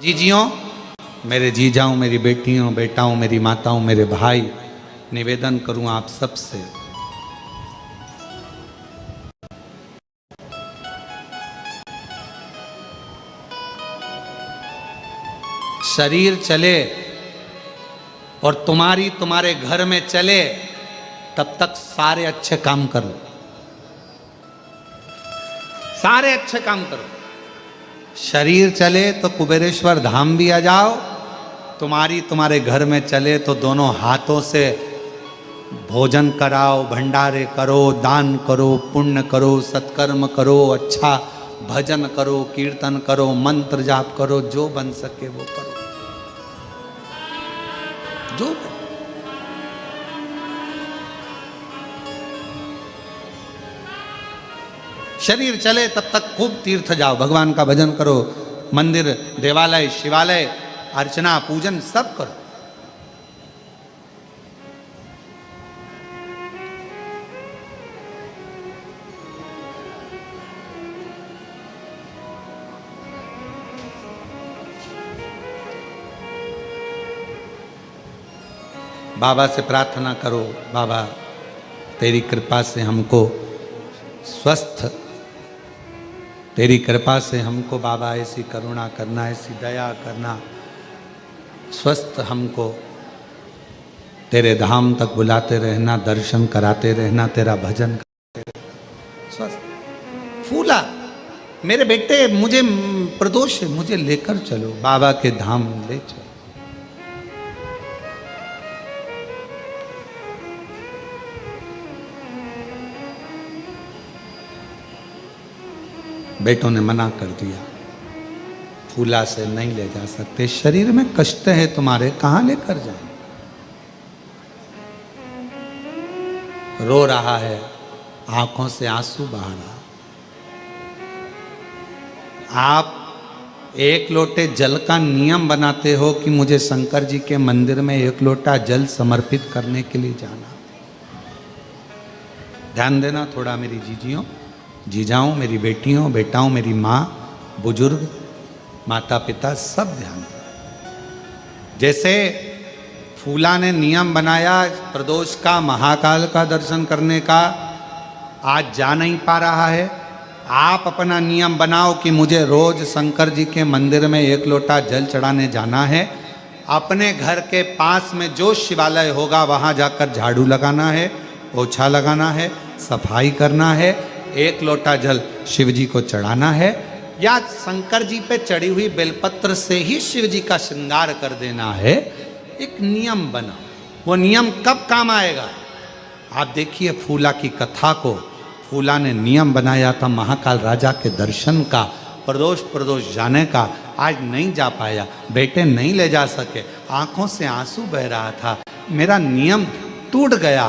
जीजियों, मेरे जीजाओं, मेरी बेटियों, बेटाओं, मेरी माताओं, मेरे भाई, निवेदन करूं आप सबसे, शरीर चले और तुम्हारे घर में चले तब तक सारे अच्छे काम करो, सारे अच्छे काम करो। शरीर चले तो कुबेरेश्वर धाम भी आ जाओ, तुम्हारे घर में चले तो दोनों हाथों से भोजन कराओ, भंडारे करो, दान करो, पुण्य करो, सत्कर्म करो, अच्छा भजन करो, कीर्तन करो, मंत्र जाप करो, जो बन सके वो करो, जो शरीर चले तब तक खूब तीर्थ जाओ, भगवान का भजन करो, मंदिर, देवालय, शिवालय, अर्चना, पूजन सब करो। बाबा से प्रार्थना करो, बाबा तेरी कृपा से हमको स्वस्थ, तेरी कृपा से हमको बाबा ऐसी करुणा करना, ऐसी दया करना, स्वस्थ हमको तेरे धाम तक बुलाते रहना, दर्शन कराते रहना, तेरा भजन करते रहना, स्वस्थ। फूला मेरे बेटे, मुझे प्रदोष है, मुझे लेकर चलो, बाबा के धाम ले चलो। बेटों ने मना कर दिया, फूला से नहीं ले जा सकते, शरीर में कष्ट है तुम्हारे, कहां लेकर जाए। रो रहा है, आंखों से आंसू बहा रहा। आप एक लोटे जल का नियम बनाते हो कि मुझे शंकर जी के मंदिर में एक लोटा जल समर्पित करने के लिए जाना। ध्यान देना थोड़ा मेरी जीजियों, जीजाओं, मेरी बेटियों, बेटाओं, मेरी माँ, बुजुर्ग, माता पिता, सब ध्यान दें। जैसे फूला ने नियम बनाया प्रदोष का, महाकाल का दर्शन करने का, आज जा नहीं पा रहा है, आप अपना नियम बनाओ कि मुझे रोज शंकर जी के मंदिर में एक लोटा जल चढ़ाने जाना है। अपने घर के पास में जो शिवालय होगा वहाँ जाकर झाड़ू लगाना है, पोछा लगाना है, सफाई करना है, एक लोटा जल शिव जी को चढ़ाना है, या शंकर जी पे चढ़ी हुई बेलपत्र से ही शिव जी का श्रृंगार कर देना है। एक नियम बना, वो नियम कब काम आएगा? आप देखिए फूला की कथा को, फूला ने नियम बनाया था महाकाल राजा के दर्शन का, प्रदोष जाने का, आज नहीं जा पाया, बेटे नहीं ले जा सके, आंखों से आंसू बह रहा था, मेरा नियम टूट गया।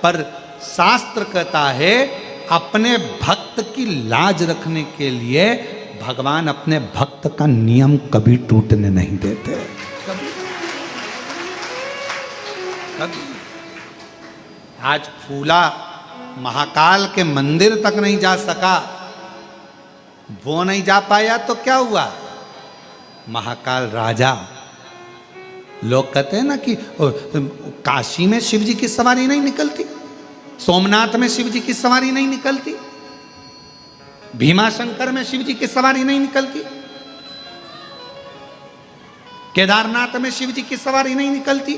पर शास्त्र कहता है अपने भक्त की लाज रखने के लिए भगवान अपने भक्त का नियम कभी टूटने नहीं देते, कभी कभी। आज फूला महाकाल के मंदिर तक नहीं जा सका, वो नहीं जा पाया तो क्या हुआ? महाकाल राजा, लोग कहते हैं ना कि काशी में शिव जी की सवारी नहीं निकलती, सोमनाथ में शिव जी की सवारी नहीं निकलती, भीमाशंकर में शिव जी की सवारी नहीं निकलती, केदारनाथ में शिव जी की सवारी नहीं निकलती।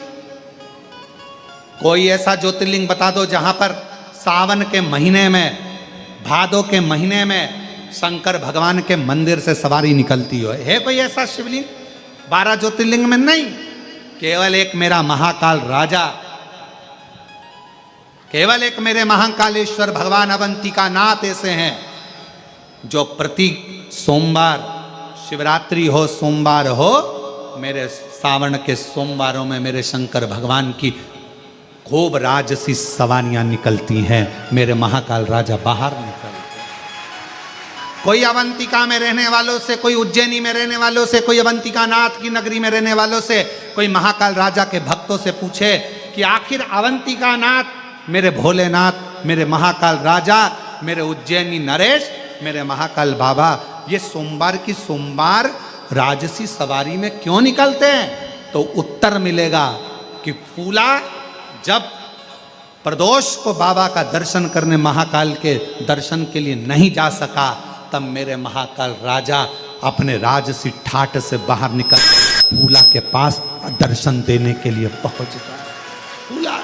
कोई ऐसा ज्योतिर्लिंग बता दो जहां पर सावन के महीने में, भादों के महीने में शंकर भगवान के मंदिर से सवारी निकलती हो। है कोई ऐसा शिवलिंग 12 ज्योतिर्लिंग में? नहीं, केवल एक मेरा महाकाल राजा, केवल एक मेरे महाकालेश्वर भगवान अवंतिका नाथ ऐसे हैं जो प्रति सोमवार, शिवरात्रि हो, सोमवार हो, मेरे सावन के सोमवारों में मेरे शंकर भगवान की खूब राजसी सवारियां निकलती हैं, मेरे महाकाल राजा बाहर निकलते हैं। कोई अवंतिका में रहने वालों से, कोई उज्जैनी में रहने वालों से, कोई अवंतिका नाथ की नगरी में रहने वालों से, कोई महाकाल राजा के भक्तों से पूछे कि आखिर अवंतिका नाथ, मेरे भोलेनाथ, मेरे महाकाल राजा, मेरे उज्जैनी नरेश, मेरे महाकाल बाबा, ये सोमवार की सोमवार राजसी सवारी में क्यों निकलते हैं? तो उत्तर मिलेगा कि फूला जब प्रदोष को बाबा का दर्शन करने महाकाल के दर्शन के लिए नहीं जा सका, तब मेरे महाकाल राजा अपने राजसी ठाट से बाहर निकल फूला के पास दर्शन देने के लिए पहुंच गया। फूला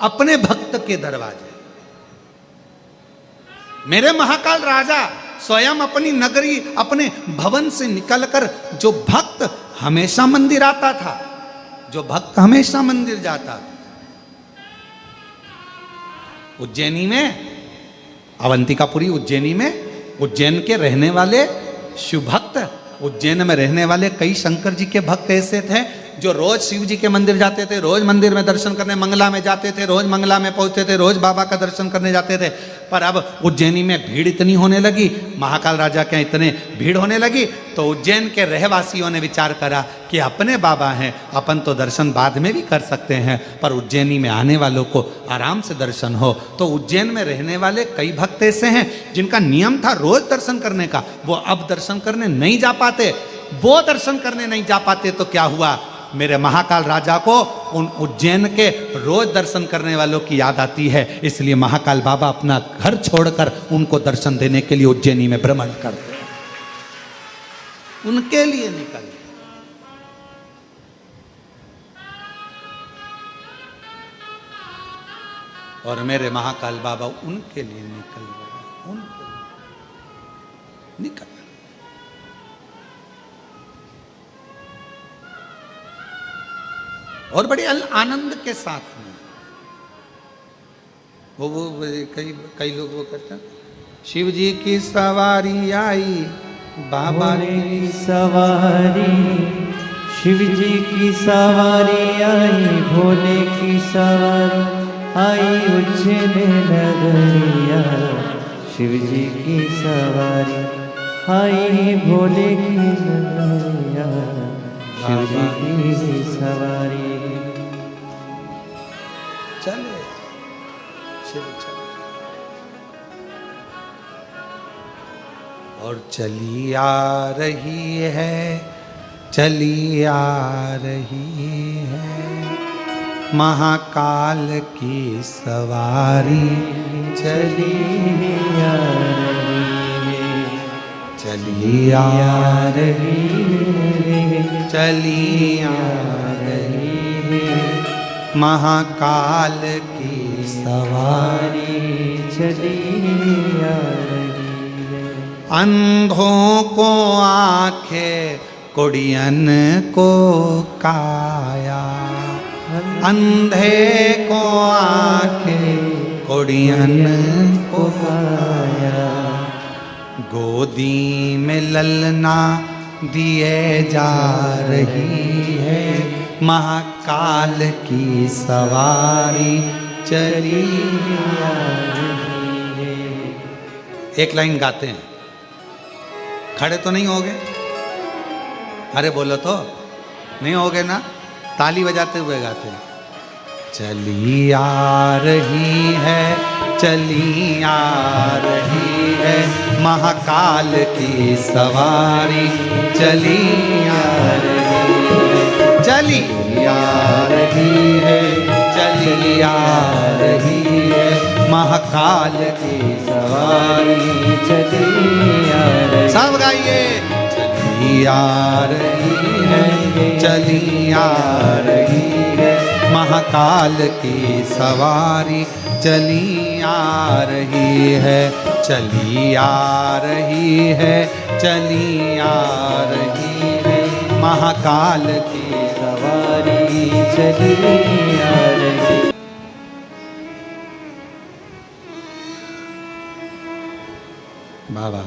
अपने भक्त के दरवाजे, मेरे महाकाल राजा स्वयं अपनी नगरी अपने भवन से निकलकर, जो भक्त हमेशा मंदिर आता था, जो भक्त हमेशा मंदिर जाता था, उज्जैनी में, अवंतिकापुरी उज्जैनी में, उज्जैन के रहने वाले शिव भक्त, उज्जैन में रहने वाले कई शंकर जी के भक्त ऐसे थे जो रोज शिव जी के मंदिर जाते थे, रोज मंदिर में दर्शन करने मंगला में जाते थे, रोज मंगला में पहुंचते थे, रोज बाबा का दर्शन करने जाते थे। पर अब उज्जैनी में भीड़ इतनी होने लगी, महाकाल राजा के इतने भीड़ होने लगी, तो उज्जैन के रहवासियों ने विचार करा कि अपने बाबा हैं, अपन तो दर्शन बाद में भी कर सकते हैं, पर उज्जैनी में आने वालों को आराम से दर्शन हो। तो उज्जैन में रहने वाले कई भक्त ऐसे हैं जिनका नियम था रोज दर्शन करने का, वो अब दर्शन करने नहीं जा पाते। वो दर्शन करने नहीं जा पाते तो क्या हुआ, मेरे महाकाल राजा को उन उज्जैन के रोज दर्शन करने वालों की याद आती है, इसलिए महाकाल बाबा अपना घर छोड़कर उनको दर्शन देने के लिए उज्जैनी में भ्रमण करते हैं, उनके लिए निकल। और मेरे महाकाल बाबा उनके लिए निकल गए, उनके लिए निकल। और बड़े आनंद के साथ में वो कई लोग वो करते हैं, शिव जी की सवारी आई, बाबा की सवारी, शिव जी की सवारी आई, भोले की सवारी आई, उज्जैन नगरिया, शिव जी की सवारी आई, भोले की नगरिया, शिव जी की सवारी। चले शिव चले। और चली आ रही है, चली आ रही है, महाकाल की सवारी चली आ रही है, चली आ रही है, चली आ रही है, महाकाल की सवारी चली आ रही है। अंधों को आंखें, कुड़ियन को काया, अंधे को आंखें, कुड़ियन को काया, गोदी में ललना दिए जा रही है, महाकाल की सवारी चली आ रही है। एक लाइन गाते हैं, खड़े तो नहीं होगे? अरे बोलो तो, नहीं होगे ना? ताली बजाते हुए गाते हैं। चली आ रही है, चली आ रही है, महाकाल की सवारी चली आ रही है, चली आ रही है, चली आ रही है, महाकाल की सवारी चली आ रही है। सब गाइए, चली आ रही है, चली आ रही है, महाकाल की सवारी चली आ रही है, चली आ रही है, चली आ रही है, महाकाल की सवारी चली आ रही है। बाबा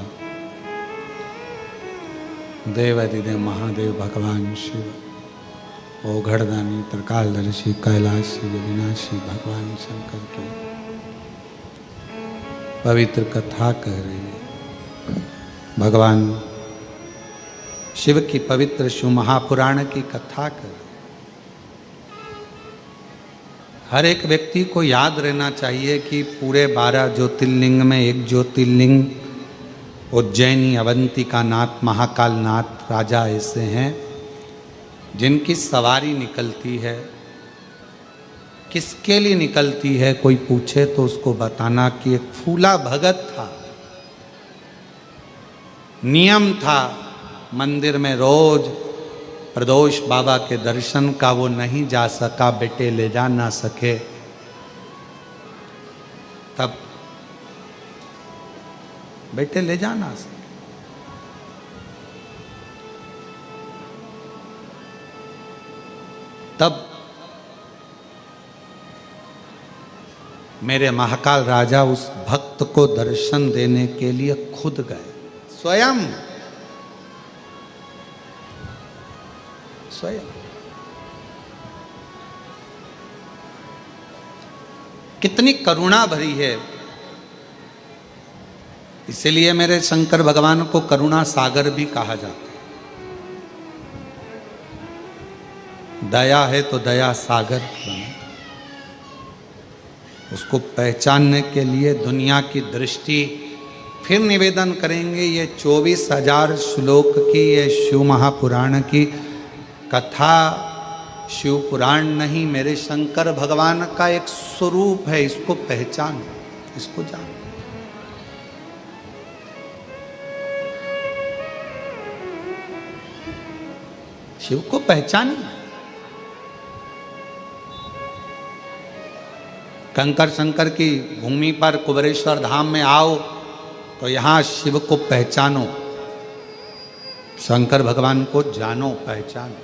देवादिदेव महादेव भगवान शिव, ओ घड़दानी त्रिकालदर्शी कैलाशी विनाशी भगवान शंकर की पवित्र कथा कह रही है। भगवान शिव की पवित्र शिव महापुराण की कथा कर। हर एक व्यक्ति को याद रहना चाहिए कि पूरे 12 ज्योतिर्लिंग में एक ज्योतिर्लिंग उज्जैनी अवंतिका नाथ महाकाल नाथ राजा ऐसे हैं जिनकी सवारी निकलती है। किसके लिए निकलती है कोई पूछे तो उसको बताना कि एक फूला भगत था, नियम था मंदिर में रोज प्रदोष बाबा के दर्शन का, वो नहीं जा सका, बेटे ले जा ना सके, तब बेटे ले जा ना सके, तब मेरे महाकाल राजा उस भक्त को दर्शन देने के लिए खुद गए, स्वयं स्वयं। कितनी करुणा भरी है। इसलिए मेरे शंकर भगवान को करुणा सागर भी कहा जाता है। दया है तो दया सागर बने। उसको पहचानने के लिए दुनिया की दृष्टि फिर निवेदन करेंगे। ये 24,000 श्लोक की ये शिव महापुराण की कथा शिव पुराण नहीं, मेरे शंकर भगवान का एक स्वरूप है। इसको पहचान, इसको जान। शिव को पहचानिए। कंकर शंकर की भूमि पर कुबेरेश्वर धाम में आओ तो यहां शिव को पहचानो, शंकर भगवान को जानो, पहचानो।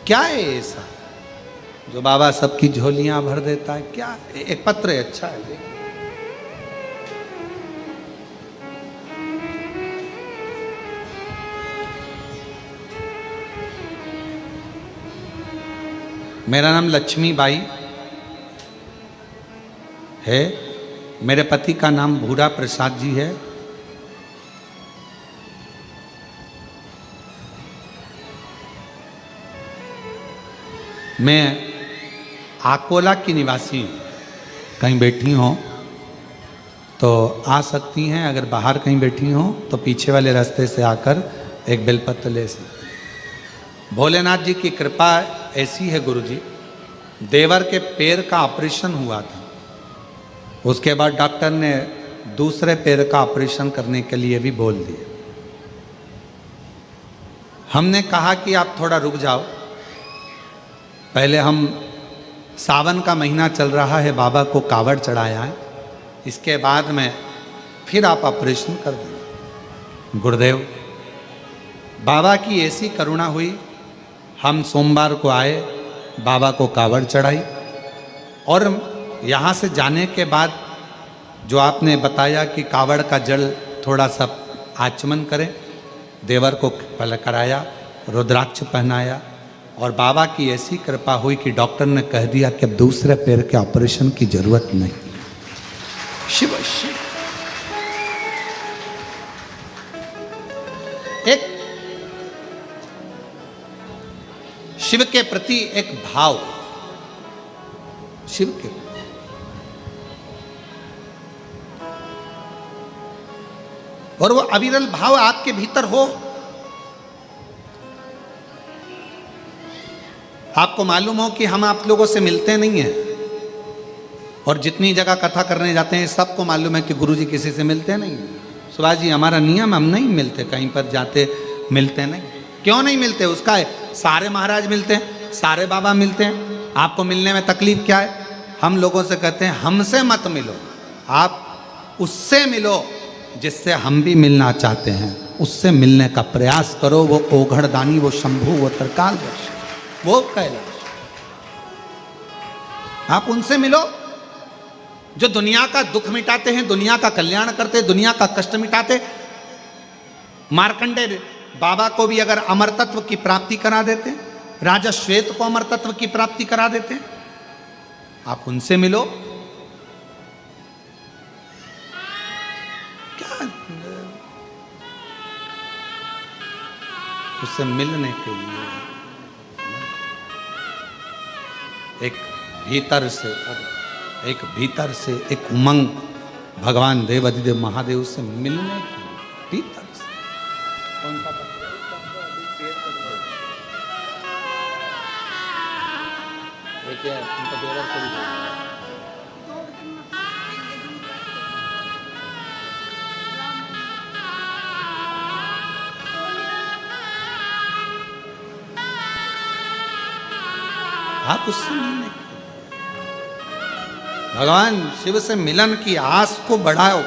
क्या है ऐसा जो बाबा सबकी झोलियां भर देता है? क्या एक पत्र है, अच्छा है, देखिए। मेरा नाम लक्ष्मी बाई है। मेरे पति का नाम भूरा प्रसाद जी है। मैं आकोला की निवासी हूँ। कहीं बैठी हो तो आ सकती हैं, अगर बाहर कहीं बैठी हो तो पीछे वाले रास्ते से आकर एक बेलपत्र ले सकती। भोलेनाथ जी की कृपा ऐसी है गुरुजी, देवर के पैर का ऑपरेशन हुआ था, उसके बाद डॉक्टर ने दूसरे पैर का ऑपरेशन करने के लिए भी बोल दिया। हमने कहा कि आप थोड़ा रुक जाओ, पहले हम सावन का महीना चल रहा है, बाबा को कावड़ चढ़ाया है, इसके बाद में फिर आप ऑपरेशन कर दें। गुरुदेव बाबा की ऐसी करुणा हुई, हम सोमवार को आए, बाबा को कावड़ चढ़ाई, और यहाँ से जाने के बाद जो आपने बताया कि कावड़ का जल थोड़ा सा आचमन करें, देवर को पहले कराया, रुद्राक्ष पहनाया, और बाबा की ऐसी कृपा हुई कि डॉक्टर ने कह दिया कि अब दूसरे पैर के ऑपरेशन की जरूरत नहीं। शिव शिव। एक शिव के प्रति एक भाव, शिव के, और वो अविरल भाव आपके भीतर हो। आपको मालूम हो कि हम आप लोगों से मिलते नहीं हैं, और जितनी जगह कथा करने जाते हैं सबको मालूम है कि गुरुजी किसी से मिलते नहीं। सुभाष जी, हमारा नियम, हम नहीं मिलते, कहीं पर जाते मिलते नहीं। क्यों नहीं मिलते? उसका है, सारे महाराज मिलते हैं, सारे बाबा मिलते हैं, आपको मिलने में तकलीफ क्या है? हम लोगों से कहते हैं हमसे मत मिलो, आप उससे मिलो जिससे हम भी मिलना चाहते हैं, उससे मिलने का प्रयास करो। वो ओघड़दानी, वो शंभु, वो त्रिकालदर्शी, वो कैलाश, आप उनसे मिलो जो दुनिया का दुख मिटाते हैं, दुनिया का कल्याण करते, दुनिया का कष्ट मिटाते। मार्कंडेय बाबा को भी अगर अमर तत्व की प्राप्ति करा देते, राजा श्वेत को अमर तत्व की प्राप्ति करा देते, आप उनसे मिलो। क्या उससे मिलने के लिए एक भीतर से एक भीतर से एक उमंग भगवान देवाधिदेव महादेव से मिलने की भीतर से। कौन सा आप उससे मिलने की, भगवान शिव से मिलन की आस को बढ़ाओ।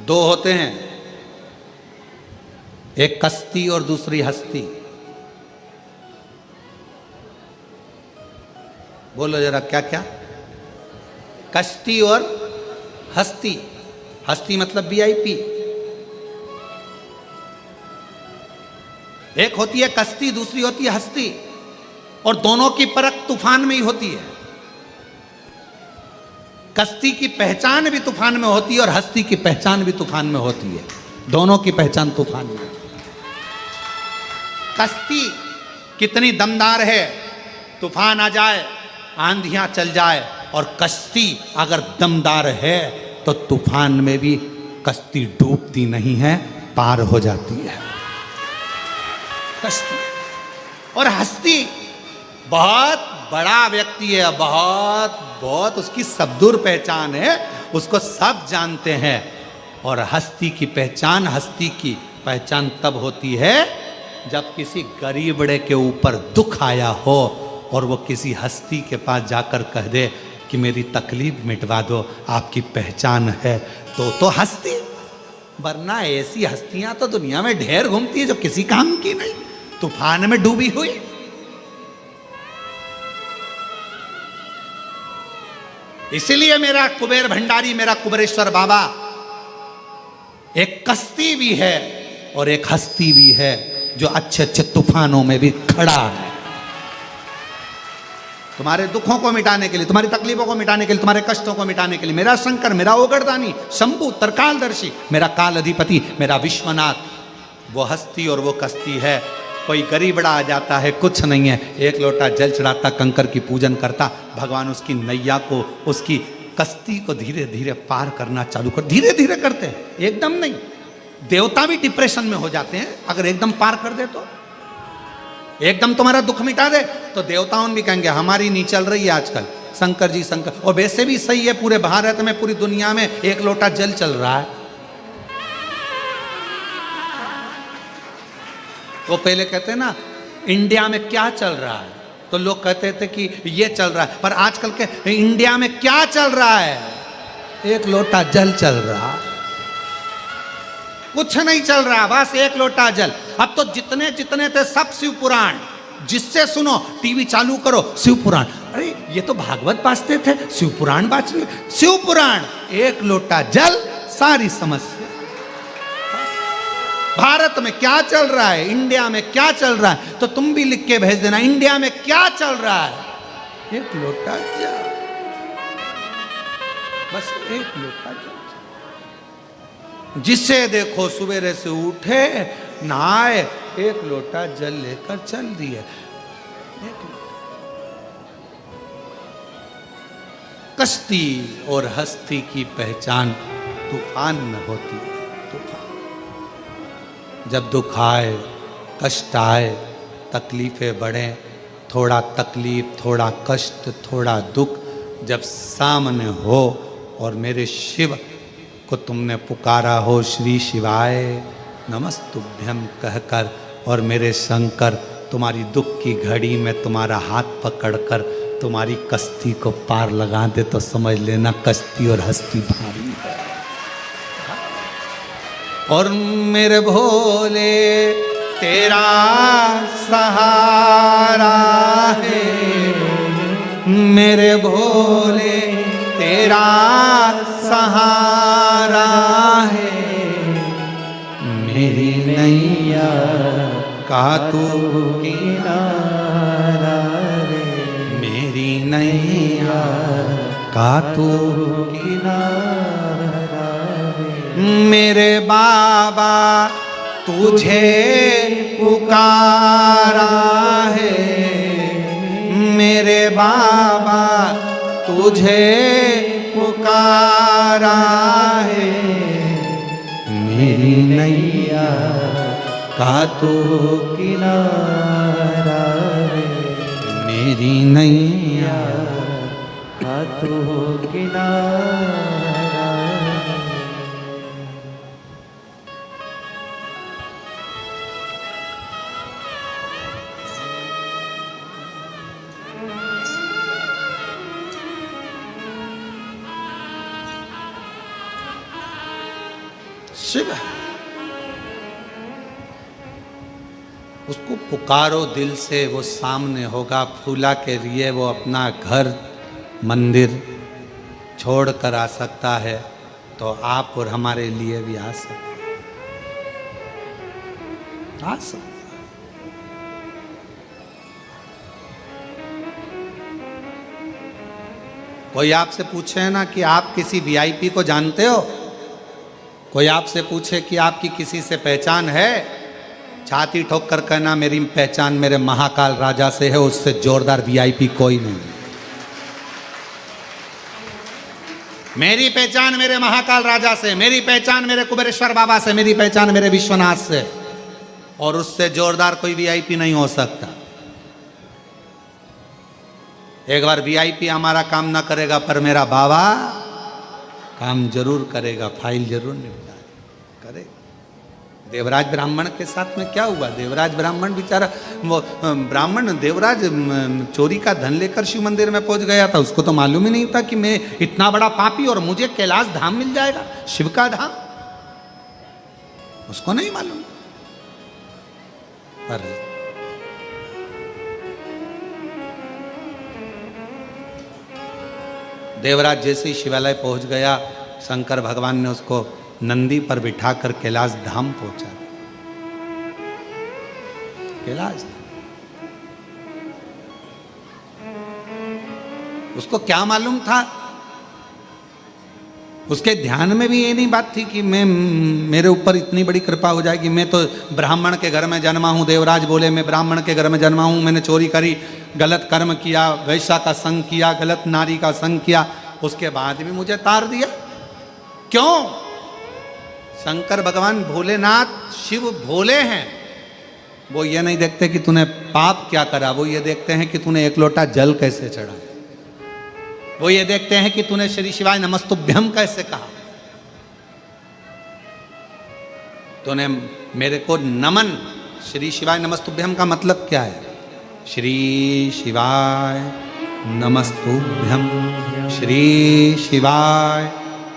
दो होते हैं, एक कश्ती और दूसरी हस्ती। बोलो जरा क्या क्या? कश्ती और हस्ती। हस्ती मतलब VIP। एक होती है कश्ती, दूसरी होती है हस्ती, और दोनों की परख तूफान में ही होती है। कश्ती की पहचान भी तूफान में होती है और हस्ती की पहचान भी तूफान में होती है। दोनों की पहचान तूफान में। कश्ती कितनी दमदार है, तूफान आ जाए, आंधियां चल जाए, और कश्ती अगर दमदार है तो तूफान में भी कश्ती डूबती नहीं है, पार हो जाती है कश्ती। और हस्ती बहुत बड़ा व्यक्ति है, बहुत बहुत उसकी सबदूर पहचान है, उसको सब जानते हैं। और हस्ती की पहचान तब होती है जब किसी गरीबड़े के ऊपर दुख आया हो और वो किसी हस्ती के पास जाकर कह दे कि मेरी तकलीफ मिटवा दो, आपकी पहचान है, तो हस्ती। वरना ऐसी हस्तियां तो दुनिया में ढेर घूमती है जो किसी काम की नहीं, तूफान में डूबी हुई। इसीलिए मेरा कुबेर भंडारी, मेरा कुबेरेश्वर बाबा एक कश्ती भी है और एक हस्ती भी है, जो अच्छे अच्छे तूफानों में भी खड़ा है। तुम्हारे दुखों को मिटाने के लिए, तुम्हारी तकलीफों को मिटाने के लिए, तुम्हारे कष्टों को मिटाने के लिए मेरा शंकर, मेरा ओगरदानी, शंभु, तरकालदर्शी, मेरा काल अधिपति, मेरा विश्वनाथ, वो हस्ती और वो कश्ती है। कोई गरीबड़ा आ जाता है, कुछ नहीं है, एक लोटा जल चढ़ाता, कंकर की पूजन करता, भगवान उसकी नैया को, उसकी कश्ती को धीरे धीरे पार करना चालू कर। धीरे धीरे करते हैं, एकदम नहीं। देवता भी डिप्रेशन में हो जाते हैं अगर एकदम पार कर दे तो। एकदम तुम्हारा दुख मिटा दे तो देवताओं भी कहेंगे हमारी नहीं चल रही है आजकल, शंकर जी शंकर। और वैसे भी सही है, पूरे भारत में, पूरी दुनिया में एक लोटा जल चल रहा है। वो पहले कहते हैं ना इंडिया में क्या चल रहा है, तो लोग कहते थे कि ये चल रहा है, पर आजकल के इंडिया में क्या चल रहा है? एक लोटा जल चल रहा, कुछ नहीं चल रहा, बस एक लोटा जल। अब तो जितने जितने थे सब शिव पुराण, जिससे सुनो, टीवी चालू करो शिव पुराण। अरे ये तो भागवत बाजते थे, शिव पुराण बाज, शिव पुराण, एक लोटा जल, सारी समस्या। भारत में क्या चल रहा है, इंडिया में क्या चल रहा है, तो तुम भी लिख के भेज देना, इंडिया में क्या चल रहा है? एक लोटा जल, बस एक लोटा जल। जिसे देखो सवेरे से उठे, नहाए, एक लोटा जल लेकर चल दिए। कश्ती और हस्ती की पहचान तूफान में होती है। तूफान जब दुख आए, कष्ट आए, तकलीफें बढ़े, थोड़ा तकलीफ, थोड़ा कष्ट, थोड़ा दुख जब सामने हो और मेरे शिव को तुमने पुकारा हो, श्री शिवाय नमस्तुभ्यं कहकर, और मेरे शंकर तुम्हारी दुख की घड़ी में तुम्हारा हाथ पकड़कर तुम्हारी कश्ती को पार लगा दे, तो समझ लेना कश्ती और हस्ती भारी है। और मेरे भोले तेरा सहारा है, मेरे भोले तेरा सहारा है, मेरी नैया का तू किनारा रे, मेरी नैया का तू किनारा रे, मेरे बाबा तुझे पुकारा है, मेरे बाबा तुझे पुकारा है, मेरी नैया का तो किनारा है, मेरी नैया का तो किनारा है। शिव उसको पुकारो दिल से, वो सामने होगा। फूला के लिए वो अपना घर मंदिर छोड़ कर आ सकता है, तो आप और हमारे लिए भी आ सकते, आ सकते। कोई आपसे पूछे ना कि आप किसी वीआईपी को जानते हो, कोई आपसे पूछे कि आपकी किसी से पहचान है, छाती ठोक कर कहना मेरी पहचान मेरे महाकाल राजा से है, उससे जोरदार वीआईपी कोई नहीं। मेरी पहचान मेरे महाकाल राजा से, मेरी पहचान मेरे कुबेरेश्वर बाबा से, मेरी पहचान मेरे विश्वनाथ से, और उससे जोरदार कोई वीआईपी नहीं हो सकता। एक बार वीआईपी हमारा काम ना करेगा, पर मेरा बाबा काम जरूर करेगा, फाइल जरूर निपटा करेगा। देवराज ब्राह्मण के साथ में क्या हुआ? देवराज ब्राह्मण बेचारा, वो ब्राह्मण देवराज चोरी का धन लेकर शिव मंदिर में पहुंच गया था। उसको तो मालूम ही नहीं था कि मैं इतना बड़ा पापी और मुझे कैलाश धाम मिल जाएगा, शिव का धाम, उसको नहीं मालूम। पर देवराज जैसे ही शिवालय पहुंच गया, शंकर भगवान ने उसको नंदी पर बिठाकर कैलाश धाम पहुंचा दिया। कैलाश उसको क्या मालूम था? उसके ध्यान में भी ये नहीं बात थी कि मैं, मेरे ऊपर इतनी बड़ी कृपा हो जाएगी। मैं तो ब्राह्मण के घर में जन्मा हूं। देवराज बोले मैं ब्राह्मण के घर में जन्मा हूं, मैंने चोरी करी, गलत कर्म किया, वैश्या का संग किया, गलत नारी का संग किया, उसके बाद भी मुझे तार दिया। क्यों? शंकर भगवान भोलेनाथ शिव भोले हैं। वो ये नहीं देखते कि तूने पाप क्या करा, वो ये देखते हैं कि तूने एक लोटा जल कैसे चढ़ा, वो ये देखते हैं कि तूने श्री शिवाय नमस्तुभ्यम कैसे कहा, तूने मेरे को नमन। श्री शिवाय नमस्तुभ्यम का मतलब क्या है? श्री शिवाय नमस्तुभ्यम, श्री शिवाय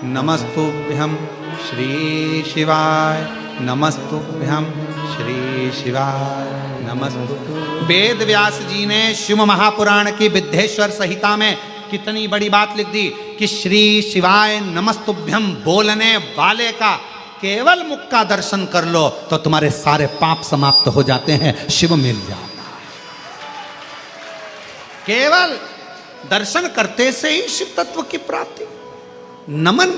नमस्तुभ्यम, श्री शिवाय नमस्तुभ्यम, श्री शिवाय नमस्तुभ्यम। वेद व्यास जी ने शिव महापुराण की विद्येश्वर संहिता में कितनी बड़ी बात लिख दी कि श्री शिवाय नमस्तुभ्यम बोलने वाले का केवल मुख का दर्शन कर लो तो तुम्हारे सारे पाप समाप्त हो जाते हैं, शिव मिल जाता है। केवल दर्शन करते से ही शिव तत्व की प्राप्ति। नमन,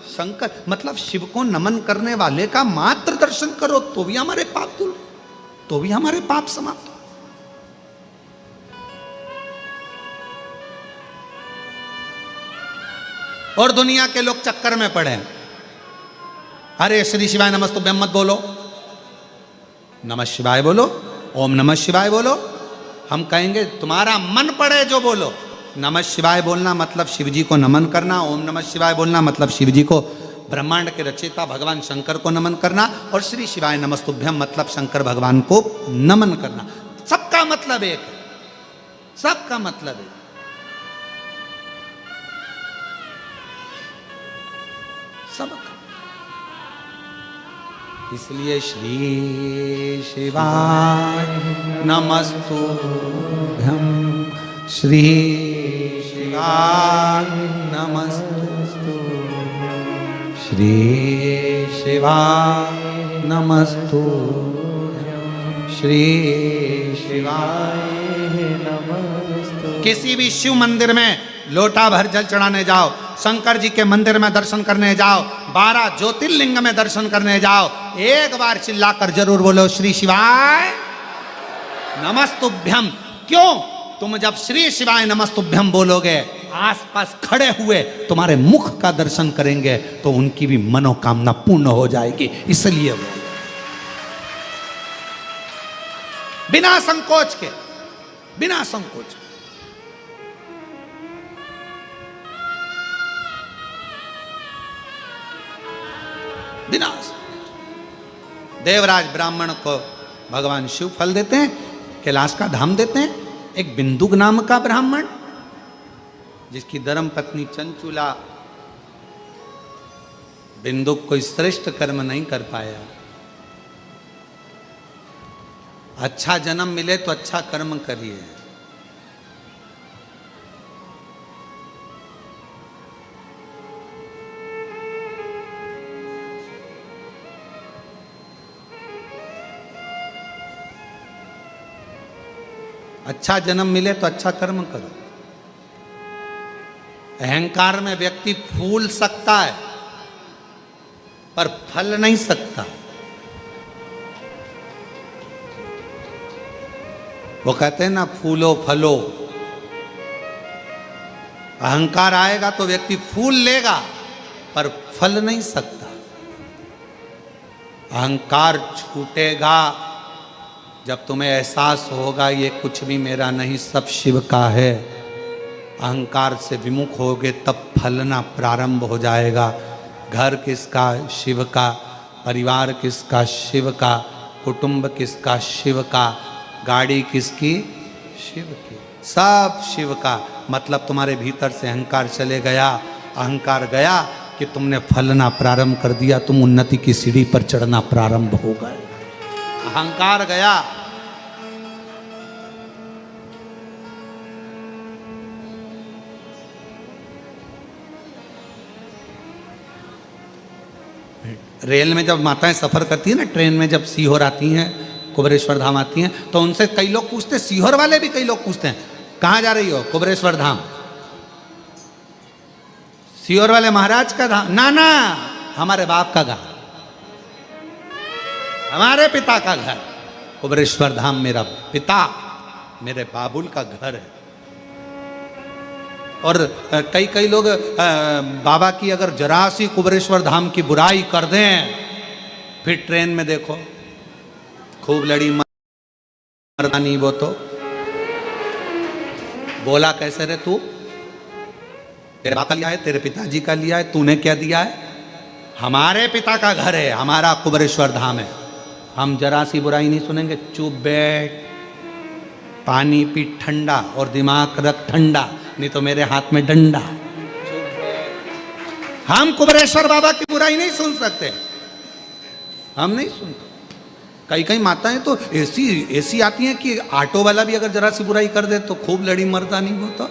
शंकर मतलब शिव को नमन करने वाले का मात्र दर्शन करो तो भी हमारे पाप धुल, तो भी हमारे पाप समाप्त। और दुनिया के लोग चक्कर में पड़े, अरे श्री शिवाय नमस्तुभ्यम मत बोलो, नमः शिवाय बोलो, ओम नमः शिवाय बोलो। हम कहेंगे तुम्हारा मन पड़े जो बोलो। नमः शिवाय बोलना मतलब शिव जी को नमन करना, ओम नमः शिवाय बोलना मतलब शिव जी को, ब्रह्मांड के रचयिता भगवान शंकर को नमन करना, और श्री शिवाय नमस्तुभ्यम मतलब शंकर भगवान को नमन करना। सबका मतलब एक, सबका मतलब एक। सबका। इसलिए श्री शिवाय नमस्तुभ्यम, श्री शिवाय नमस्तु, श्री शिवाय नमस्तु, श्री शिवाय नमस्तु। किसी भी शिव मंदिर में लोटा भर जल चढ़ाने जाओ, शंकर जी के मंदिर में दर्शन करने जाओ, 12 ज्योतिर्लिंग में दर्शन करने जाओ, एक बार चिल्लाकर जरूर बोलो श्री शिवाय नमस्तुभ्यम। क्यों? तुम जब श्री शिवाय नमस्तुभ्यम बोलोगे, आसपास खड़े हुए तुम्हारे मुख का दर्शन करेंगे तो उनकी भी मनोकामना पूर्ण हो जाएगी। इसलिए बिना संकोच के, बिना संकोच के। बिना देवराज ब्राह्मण को भगवान शिव फल देते हैं, कैलाश का धाम देते हैं। एक बिंदुक नाम का ब्राह्मण, जिसकी धर्म पत्नी चंचुला बिंदुक कोई श्रेष्ठ कर्म नहीं कर पाया। अच्छा जन्म मिले तो अच्छा कर्म करिए। अच्छा जन्म मिले तो अच्छा कर्म करो। अहंकार में व्यक्ति फूल सकता है पर फल नहीं सकता। वो कहते हैं ना, फूलो फलो। अहंकार आएगा तो व्यक्ति फूल लेगा पर फल नहीं सकता। अहंकार छूटेगा जब तुम्हें एहसास होगा ये कुछ भी मेरा नहीं, सब शिव का है। अहंकार से विमुख होगे तब फलना प्रारंभ हो जाएगा। घर किसका? शिव का। परिवार किसका? शिव का। कुटुंब किसका? शिव का। गाड़ी किसकी? शिव की। सब शिव का। मतलब तुम्हारे भीतर से अहंकार चले गया। अहंकार गया कि तुमने फलना प्रारंभ कर दिया, तुम उन्नति की सीढ़ी पर चढ़ना प्रारंभ हो गए। अहंकार गया। रेल में जब माताएं सफर करती है ना, ट्रेन में जब सीहोर आती हैं, कुबेरेश्वर धाम आती हैं, तो उनसे कई लोग पूछते, सीहोर वाले भी कई लोग पूछते हैं, कहाँ जा रही हो? कुबेरेश्वर धाम। सीहोर वाले महाराज का धाम? ना ना, हमारे बाप का घर, हमारे पिता का घर। कुबेरेश्वर धाम मेरा पिता, मेरे बाबुल का घर है। और कई कई लोग बाबा की अगर जरा सी कुबेरेश्वर धाम की बुराई कर दें, फिर ट्रेन में देखो खूब लड़ी मर्दानी। वो तो बोला कैसे रे तू? तेरे बाप का लिया है, तेरे पिताजी का लिया है, तूने क्या दिया है? हमारे पिता का घर है, हमारा कुबेरेश्वर धाम है। हम जरा सी बुराई नहीं सुनेंगे। चुप बैठ, पानी पी ठंडा और दिमाग रख ठंडा, नहीं तो मेरे हाथ में डंडा। हम कुबेरेश्वर बाबा की बुराई नहीं सुन सकते, हम नहीं सुनते। कई कई माताएं तो ऐसी आती हैं कि ऑटो वाला भी अगर जरा सी बुराई कर दे तो खूब लड़ी मरदा नहीं होता।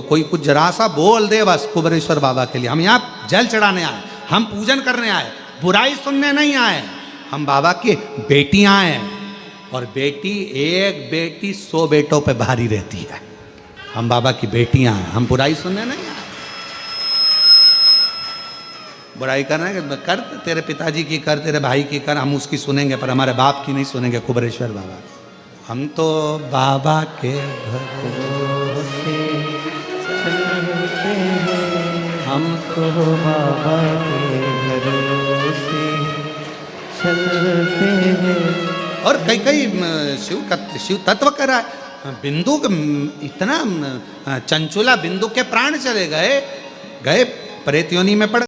कोई कुछ जरा सा बोल दे बस कुबेरेश्वर बाबा के लिए। हम यहाँ जल चढ़ाने आए, हम पूजन करने आए, बुराई सुनने नहीं आए। हम बाबा की बेटियां हैं, और बेटी, एक बेटी 100 बेटों पे भारी रहती है। हम बाबा की बेटियां हैं, हम बुराई सुनने नहीं आए। बुराई करना है कर, तेरे पिताजी की कर, तेरे भाई की कर, हम उसकी सुनेंगे पर हमारे बाप की नहीं सुनेंगे। कुबेरेश्वर बाबा, हम तो बाबा के भरोसे चलते हैं, हम तो बाबा के भरोसे चलते हैं। और कई कई शिव तत्व करा है। बिंदु इतना चंचुला बिंदु के प्राण चले गए, प्रेत योनि में पड़